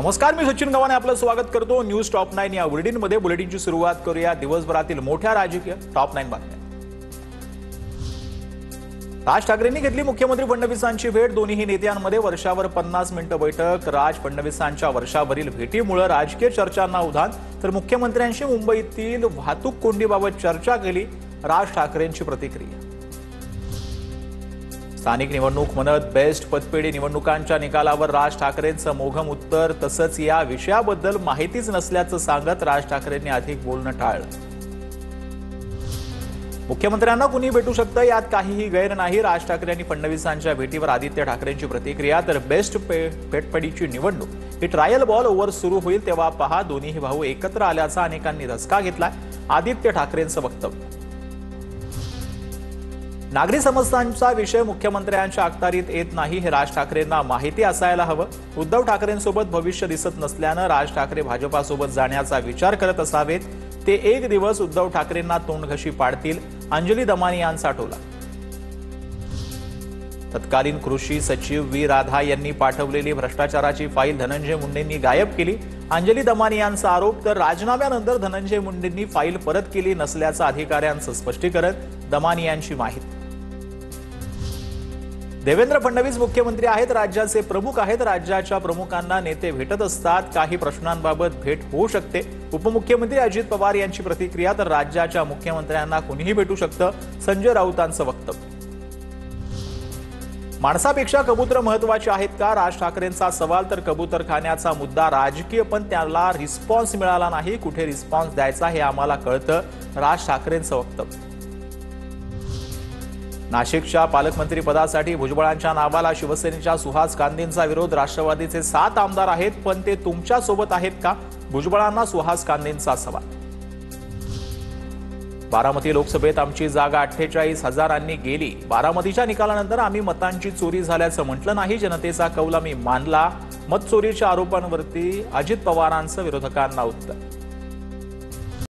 नमस्कार, मी सचिन गव्हाणे आपलं स्वागत करतो न्यूज टॉप 9 या बुलेटिनमध्ये। बुलेटिनची सुरुवात करूया दिवसभरातील मोठ्या राजकीय टॉप 9 बातम्या। राज ठाकरेंनी घेतली मुख्यमंत्री फडणवीसांची भेट। दोन्ही नेत्यांमध्ये वर्षावर 50 मिनिटं बैठक। राज फडणवीसांच्या वर्षावरील भेटीमुळे राजकीय चर्चांना उधाण, तर मुख्यमंत्र्यांशी मुंबईतील वाहतूक कोंडीबाबत चर्चा केली। राज ठाकरेंची प्रतिक्रिया। स्थानिक निवडणूक म्हणत बेस्ट पतपेढी निवडणुकांच्या निकालावर राज ठाकरेंचं मोघम उत्तर। तसंच या विषयाबद्दल माहितीच नसल्याचं सांगत राज ठाकरेंनी अधिक बोलणं टाळलं। मुख्यमंत्र्यांना कुणी भेटू शकतं, यात काहीही गैर नाही। राज ठाकरे आणि फडणवीसांच्या भेटीवर आदित्य ठाकरेंची प्रतिक्रिया। तर बेस्ट पेटपेढीची निवडणूक ही ट्रायल बॉल ओव्हर सुरू होईल तेव्हा पहा, दोन्ही भाऊ एकत्र आल्याचा अनेकांनी धसका घेतलाय। आदित्य ठाकरेंचं वक्तव्य। नागरी समस्यांचा विषय मुख्यमंत्र्यांच्या अखत्यारीत येत नाही, हे राज ठाकरेंना माहिती असायला हवं। उद्धव ठाकरेंसोबत भविष्य दिसत नसल्यानं राज ठाकरे भाजपासोबत जाण्याचा विचार करत असावेत। ते एक दिवस उद्धव ठाकरेंना तोंडघशी पाडतील, अंजली दमानी यांचा टोला। तत्कालीन कृषी सचिव व्ही राधा यांनी पाठवलेली भ्रष्टाचाराची फाईल धनंजय मुंडेंनी गायब केली, अंजली दमानी यांचा आरोप। तर राजीनाम्यानंतर धनंजय मुंडेंनी फाईल परत केली नसल्याचं अधिकाऱ्यांचं स्पष्टीकरण। दमानी यांची माहिती। देवेंद्र फडणवीस मुख्यमंत्री आहेत, राज्याचे प्रमुख आहेत। राज्याच्या प्रमुखांना नेते भेटत असतात, काही प्रश्नांबाबत भेट होऊ शकते। उपमुख्यमंत्री अजित पवार यांची प्रतिक्रिया। तर राज्याच्या मुख्यमंत्र्यांना कुणीही भेटू शकतं, संजय राऊतांचं वक्तव्य। माणसापेक्षा कबूतर महत्वाचे आहेत का, राज ठाकरेंचा सवाल। तर कबूतरखान्याचा मुद्दा राजकीय, पण त्याला रिस्पॉन्स मिळाला नाही। कुठे रिस्पॉन्स द्यायचा हे आम्हाला कळतं, राज ठाकरेंचं वक्तव्य। नाशिकच्या पालकमंत्री पदासाठी भुजबळांच्या नावाला शिवसेनेच्या सुहास कांदेंचा विरोध। राष्ट्रवादीचे 7 आमदार आहेत, पण ते तुमच्या सोबत आहेत का, भुजबळांना सुहास कांदेंचा सवाल। बारामती लोकसभेत आमची जागा 48,000 गेली। बारामतीच्या निकालानंतर आम्ही मतांची चोरी झाल्याचं म्हटलं नाही, जनतेचा कौल आम्ही मानला। मत चोरीच्या आरोपांवरती अजित पवारांचं विरोधकांना उत्तर।